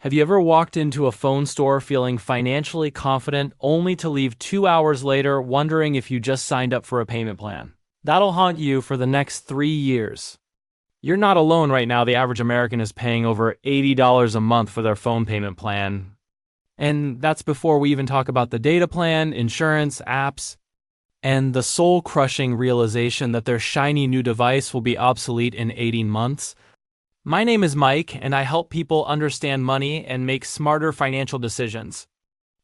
Have you ever walked into a phone store feeling financially confident only to leave 2 hours later wondering if you just signed up for a payment plan? That'll haunt you for the next 3 years. You're not alone right now. The average American is paying over $80 a month for their phone payment plan. And that's before we even talk about the data plan, insurance, apps, and the soul-crushing realization that their shiny new device will be obsolete in 18 months. My name is Mike, and I help people understand money and make smarter financial decisions.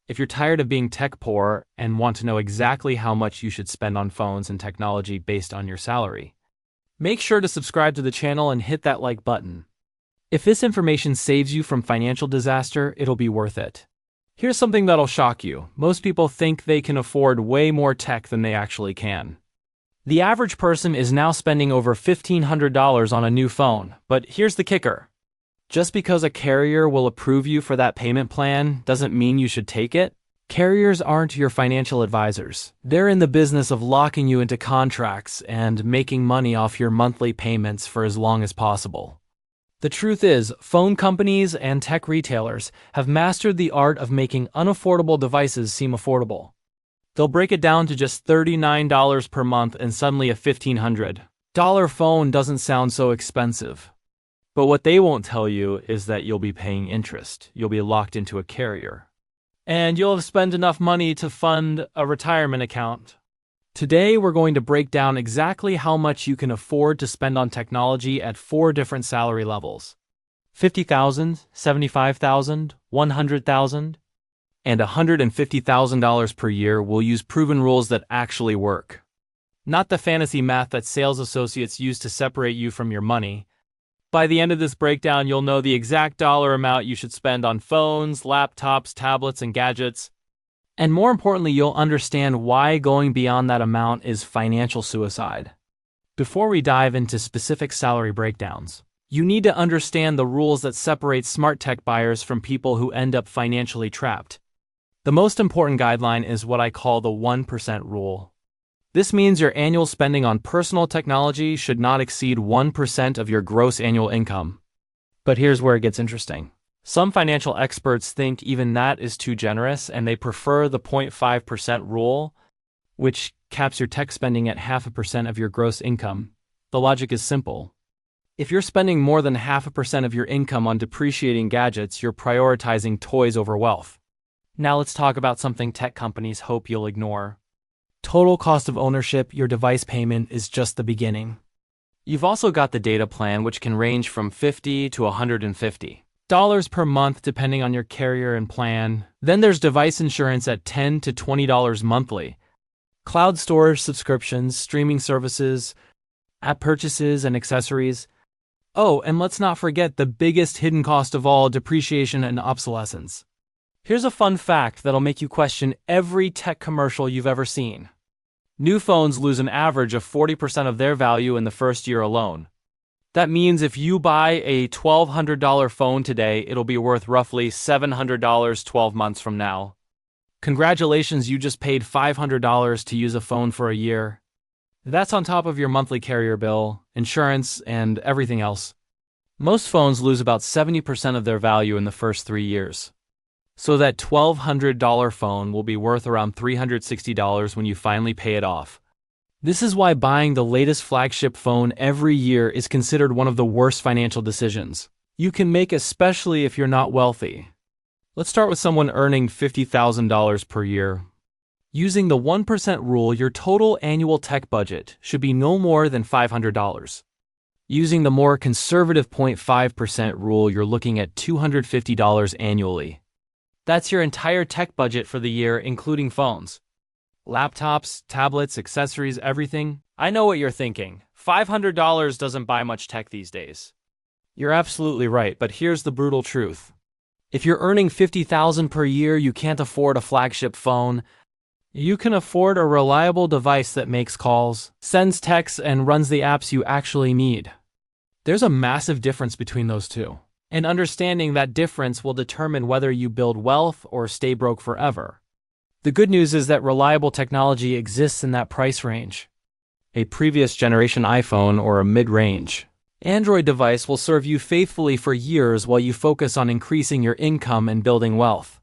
If you're tired of being tech poor and want to know exactly how much you should spend on phones and technology based on your salary, make sure to subscribe to the channel and hit that like button. If this information saves you from financial disaster, it'll be worth it. Here's something that'll shock you. Most people think they can afford way more tech than they actually can. The average person is now spending over $1,500 on a new phone, but here's the kicker. Just because a carrier will approve you for that payment plan doesn't mean you should take it. Carriers aren't your financial advisors. They're in the business of locking you into contracts and making money off your monthly payments for as long as possible. The truth is, phone companies and tech retailers have mastered the art of making unaffordable devices seem affordable. They'll break it down to just $39 per month and suddenly a $1,500 phone doesn't sound so expensive. But what they won't tell you is that you'll be paying interest. You'll be locked into a carrier. And you'll have spent enough money to fund a retirement account. Today, we're going to break down exactly how much you can afford to spend on technology at 4 different salary levels: $50,000, $75,000, $100,000, and $150,000 per year. Will use proven rules that actually work. Not the fantasy math that sales associates use to separate you from your money. By the end of this breakdown, you'll know the exact dollar amount you should spend on phones, laptops, tablets, and gadgets. And more importantly, you'll understand why going beyond that amount is financial suicide. Before we dive into specific salary breakdowns, you need to understand the rules that separate smart tech buyers from people who end up financially trapped. The most important guideline is what I call the 1% rule. This means your annual spending on personal technology should not exceed 1% of your gross annual income. But here's where it gets interesting. Some financial experts think even that is too generous, and they prefer the 0.5% rule, which caps your tech spending at 0.5% of your gross income. The logic is simple. If you're spending more than 0.5% of your income on depreciating gadgets, you're prioritizing toys over wealth. Now let's talk about something tech companies hope you'll ignore. Total cost of ownership. Your device payment is just the beginning. You've also got the data plan, which can range from $50 to $150 per month depending on your carrier and plan. Then there's device insurance at $10 to $20 monthly. Cloud storage subscriptions, streaming services, app purchases, and accessories. Oh, and let's not forget the biggest hidden cost of all, depreciation and obsolescence. Here's a fun fact that'll make you question every tech commercial you've ever seen. New phones lose an average of 40% of their value in the first year alone. That means if you buy a $1,200 phone today, it'll be worth roughly $700 12 months from now. Congratulations, you just paid $500 to use a phone for a year. That's on top of your monthly carrier bill, insurance, and everything else. Most phones lose about 70% of their value in the first 3 years. So that $1,200 phone will be worth around $360 when you finally pay it off. This is why buying the latest flagship phone every year is considered one of the worst financial decisions you can make, especially if you're not wealthy. Let's start with someone earning $50,000 per year. Using the 1% rule, your total annual tech budget should be no more than $500. Using the more conservative 0.5% rule, you're looking at $250 annually. That's your entire tech budget for the year, including phones, laptops, tablets, accessories, everything. I know what you're thinking. $500 doesn't buy much tech these days. You're absolutely right, but here's the brutal truth. If you're earning $50,000 per year, you can't afford a flagship phone. You can afford a reliable device that makes calls, sends texts, and runs the apps you actually need. There's a massive difference between those two. And understanding that difference will determine whether you build wealth or stay broke forever. The good news is that reliable technology exists in that price range. A previous generation iPhone or a mid-range Android device will serve you faithfully for years while you focus on increasing your income and building wealth.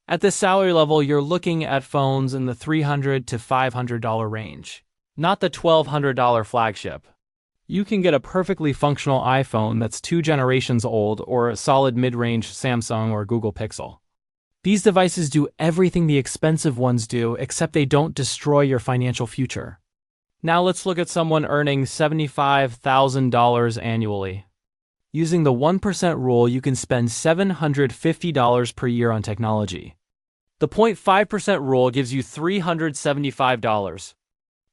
At this salary level, you're looking at phones in the $300 to $500 range, not the $1,200 flagship. You can get a perfectly functional iPhone that's 2 generations old or a solid mid-range Samsung or Google Pixel. These devices do everything the expensive ones do, except they don't destroy your financial future. Now let's look at someone earning $75,000 annually. Using the 1% rule, you can spend $750 per year on technology. The 0.5% rule gives you $375.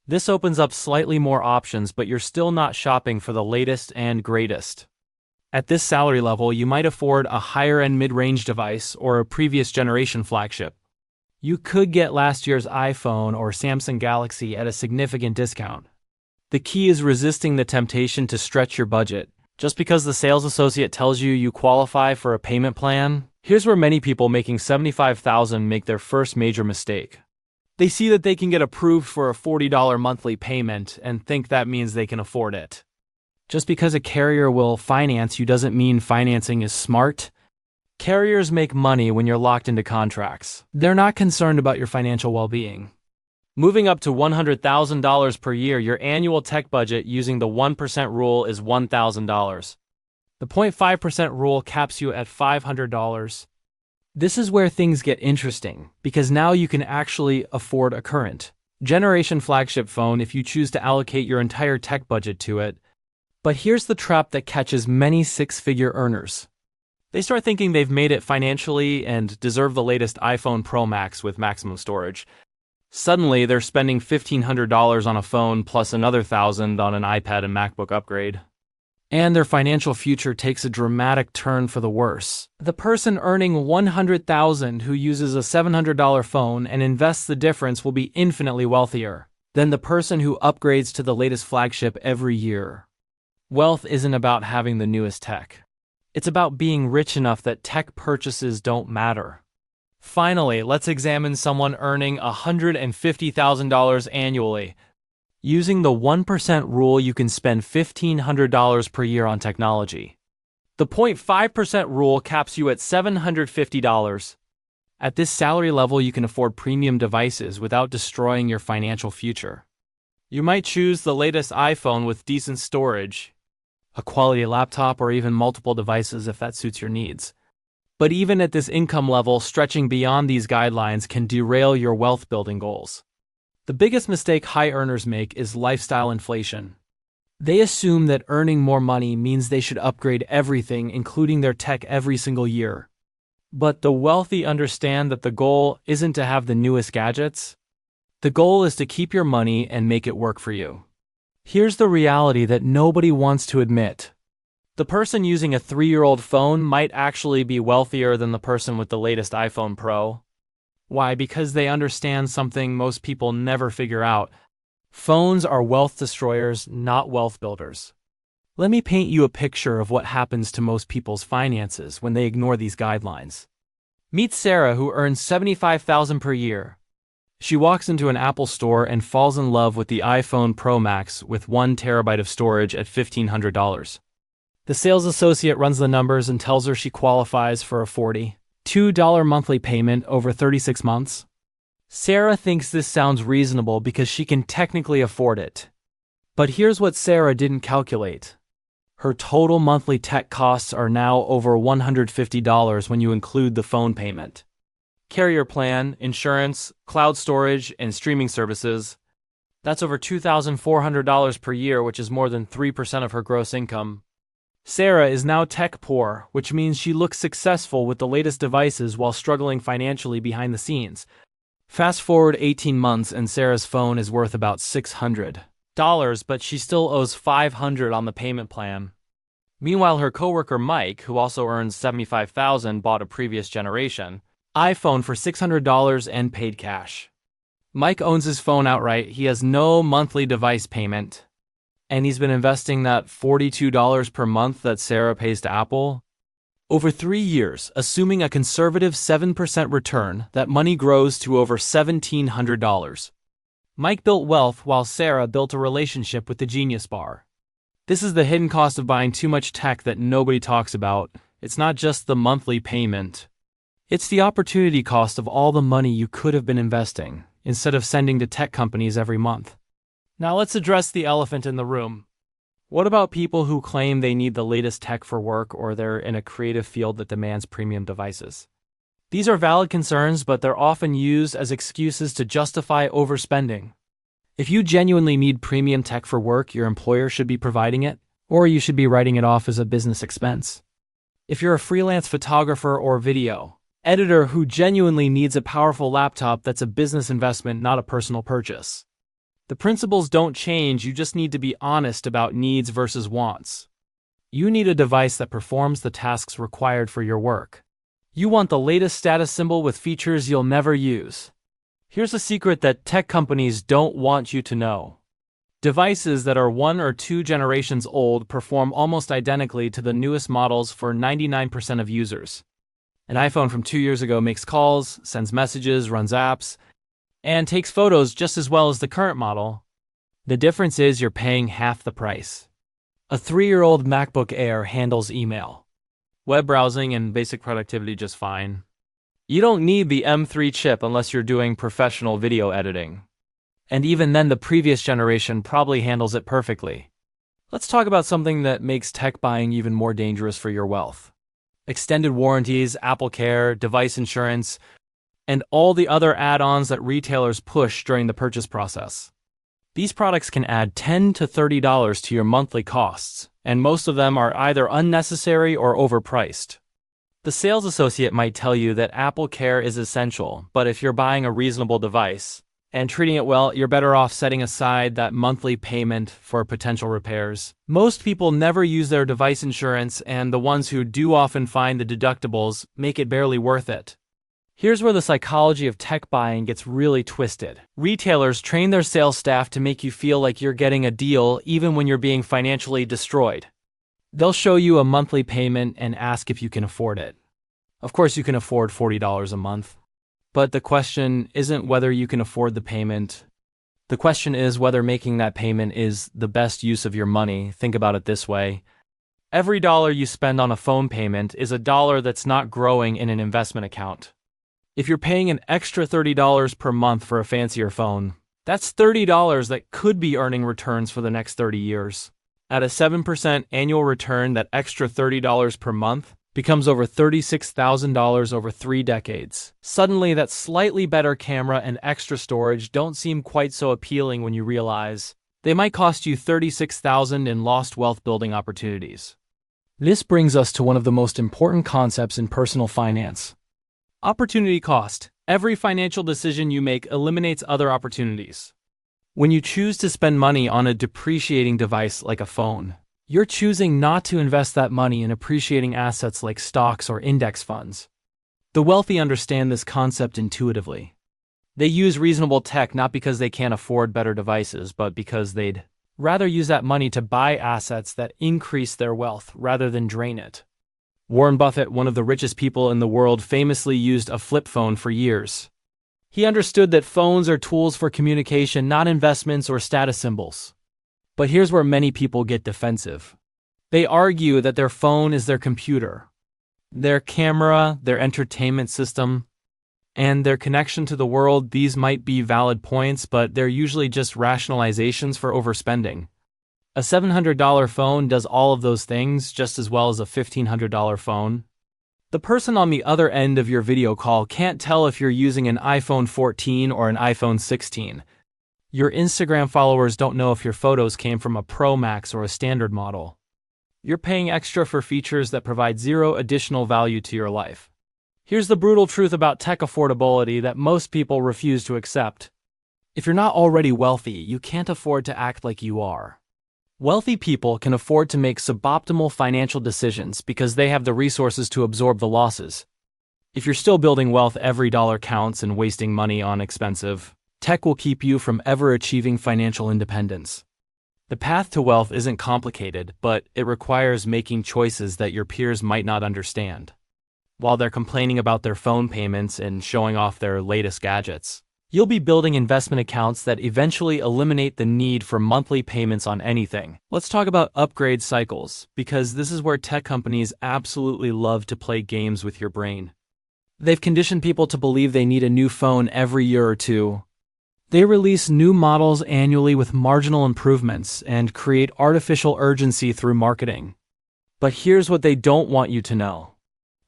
This opens up slightly more options, but you're still not shopping for the latest and greatest. At this salary level, you might afford a higher-end mid-range device or a previous generation flagship. You could get last year's iPhone or Samsung Galaxy at a significant discount. The key is resisting the temptation to stretch your budget. Just because the sales associate tells you you qualify for a payment plan, here's where many people making $75,000 make their first major mistake. They see that they can get approved for a $40 monthly payment and think that means they can afford it. Just because a carrier will finance you doesn't mean financing is smart. Carriers make money when you're locked into contracts. They're not concerned about your financial well-being. Moving up to $100,000 per year, your annual tech budget using the 1% rule is $1,000. The 0.5% rule caps you at $500. This is where things get interesting, because now you can actually afford a current generation flagship phone if you choose to allocate your entire tech budget to it. But here's the trap that catches many six-figure earners. They start thinking they've made it financially and deserve the latest iPhone Pro Max with maximum storage. Suddenly, they're spending $1,500 on a phone plus another $1,000 on an iPad and MacBook upgrade. And their financial future takes a dramatic turn for the worse. The person earning $100,000 who uses a $700 phone and invests the difference will be infinitely wealthier than the person who upgrades to the latest flagship every year. Wealth isn't about having the newest tech. It's about being rich enough that tech purchases don't matter. Finally, let's examine someone earning $150,000 annually. Using the 1% rule, you can spend $1,500 per year on technology. The 0.5% rule caps you at $750. At this salary level, you can afford premium devices without destroying your financial future. You might choose the latest iPhone with decent storage, a quality laptop, or even multiple devices if that suits your needs. But even at this income level, stretching beyond these guidelines can derail your wealth-building goals. The biggest mistake high earners make is lifestyle inflation. They assume that earning more money means they should upgrade everything, including their tech, every single year. But the wealthy understand that the goal isn't to have the newest gadgets. The goal is to keep your money and make it work for you. Here's the reality that nobody wants to admit. The person using a 3-year-old phone might actually be wealthier than the person with the latest iPhone Pro. Why? Because they understand something most people never figure out. Phones are wealth destroyers, not wealth builders. Let me paint you a picture of what happens to most people's finances when they ignore these guidelines. Meet Sarah, who earns $75,000 per year. She walks into an Apple store and falls in love with the iPhone Pro Max with 1 terabyte of storage at $1,500. The sales associate runs the numbers and tells her she qualifies for a $42 monthly payment over 36 months. Sarah thinks this sounds reasonable because she can technically afford it. But here's what Sarah didn't calculate. Her total monthly tech costs are now over $150 when you include the phone payment. Carrier plan, insurance, cloud storage, and streaming services. That's over $2,400 per year, which is more than 3% of her gross income. Sarah is now tech poor, which means she looks successful with the latest devices while struggling financially behind the scenes. Fast forward 18 months and Sarah's phone is worth about $600, but she still owes $500 on the payment plan. Meanwhile, her coworker Mike, who also earns $75,000, bought a previous generation iPhone for $600 and paid cash. Mike owns his phone outright, he has no monthly device payment, and he's been investing that $42 per month that Sarah pays to Apple. Over 3 years, assuming a conservative 7% return, that money grows to over $1,700. Mike built wealth while Sarah built a relationship with the Genius Bar. This is the hidden cost of buying too much tech that nobody talks about. It's not just the monthly payment. It's the opportunity cost of all the money you could have been investing, instead of sending to tech companies every month. Now let's address the elephant in the room. What about people who claim they need the latest tech for work or they're in a creative field that demands premium devices? These are valid concerns, but they're often used as excuses to justify overspending. If you genuinely need premium tech for work, your employer should be providing it, or you should be writing it off as a business expense. If you're a freelance photographer or video editor who genuinely needs a powerful laptop, that's a business investment, not a personal purchase. The principles don't change, you just need to be honest about needs versus wants. You need a device that performs the tasks required for your work. You want the latest status symbol with features you'll never use. Here's a secret that tech companies don't want you to know. Devices that are 1 or 2 generations old perform almost identically to the newest models for 99% of users. An iPhone from 2 years ago makes calls, sends messages, runs apps, and takes photos just as well as the current model. The difference is you're paying half the price. A 3-year-old MacBook Air handles email, web browsing, and basic productivity just fine. You don't need the M3 chip unless you're doing professional video editing. And even then, the previous generation probably handles it perfectly. Let's talk about something that makes tech buying even more dangerous for your wealth. Extended warranties, Apple Care, device insurance, and all the other add-ons that retailers push during the purchase process. These products can add $10 to $30 to your monthly costs, and most of them are either unnecessary or overpriced. The sales associate might tell you that Apple Care is essential, but if you're buying a reasonable device and treating it well, you're better off setting aside that monthly payment for potential repairs. Most people never use their device insurance, and the ones who do often find the deductibles make it barely worth it. Here's where the psychology of tech buying gets really twisted. Retailers train their sales staff to make you feel like you're getting a deal even when you're being financially destroyed. They'll show you a monthly payment and ask if you can afford it. Of course, you can afford $40 a month. But the question isn't whether you can afford the payment. The question is whether making that payment is the best use of your money. Think about it this way. Every dollar you spend on a phone payment is a dollar that's not growing in an investment account. If you're paying an extra $30 per month for a fancier phone, that's $30 that could be earning returns for the next 30 years. At a 7% annual return, that extra $30 per month becomes over $36,000 over 3 decades. Suddenly, that slightly better camera and extra storage don't seem quite so appealing when you realize they might cost you $36,000 in lost wealth building opportunities. This brings us to one of the most important concepts in personal finance. Opportunity cost. Every financial decision you make eliminates other opportunities. When you choose to spend money on a depreciating device like a phone, you're choosing not to invest that money in appreciating assets like stocks or index funds. The wealthy understand this concept intuitively. They use reasonable tech not because they can't afford better devices, but because they'd rather use that money to buy assets that increase their wealth rather than drain it. Warren Buffett, one of the richest people in the world, famously used a flip phone for years. He understood that phones are tools for communication, not investments or status symbols. But here's where many people get defensive. They argue that their phone is their computer, their camera, their entertainment system, and their connection to the world. These might be valid points, but they're usually just rationalizations for overspending. A $700 phone does all of those things just as well as a $1,500 phone. The person on the other end of your video call can't tell if you're using an iPhone 14 or an iPhone 16. Your Instagram followers don't know if your photos came from a Pro Max or a standard model. You're paying extra for features that provide zero additional value to your life. Here's the brutal truth about tech affordability that most people refuse to accept. If you're not already wealthy, you can't afford to act like you are. Wealthy people can afford to make suboptimal financial decisions because they have the resources to absorb the losses. If you're still building wealth, every dollar counts, and wasting money on expensive tech will keep you from ever achieving financial independence. The path to wealth isn't complicated, but it requires making choices that your peers might not understand. While they're complaining about their phone payments and showing off their latest gadgets, You'll be building investment accounts that eventually eliminate the need for monthly payments on anything. Let's talk about upgrade cycles, because this is where tech companies absolutely love to play games with your brain. They've conditioned people to believe they need a new phone every year or two. They release new models annually with marginal improvements and create artificial urgency through marketing. But here's what they don't want you to know.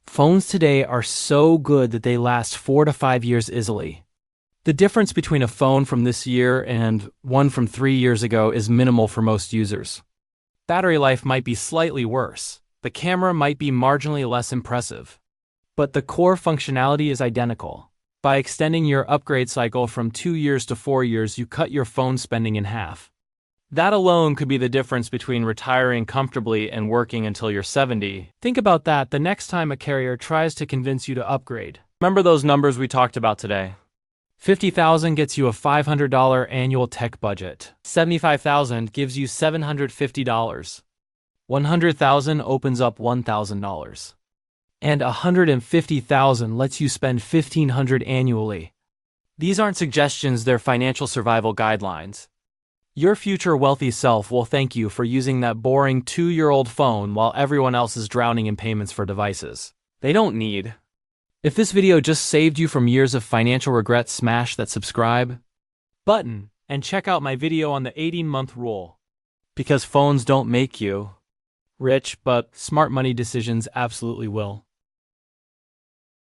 Phones today are so good that they last 4 to 5 years easily. The difference between a phone from this year and one from 3 years ago is minimal for most users. Battery life might be slightly worse. The camera might be marginally less impressive. But the core functionality is identical. By extending your upgrade cycle from 2 years to 4 years, you cut your phone spending in half. That alone could be the difference between retiring comfortably and working until you're 70. Think about that the next time a carrier tries to convince you to upgrade. Remember those numbers we talked about today? $50,000 gets you a $500 annual tech budget. $75,000 gives you $750. $100,000 opens up $1,000. And $150,000 lets you spend $1,500 annually. These aren't suggestions, they're financial survival guidelines. Your future wealthy self will thank you for using that boring 2-year-old phone while everyone else is drowning in payments for devices they don't need. If this video just saved you from years of financial regret, smash that subscribe button and check out my video on the 18-month rule. Because phones don't make you rich, but smart money decisions absolutely will.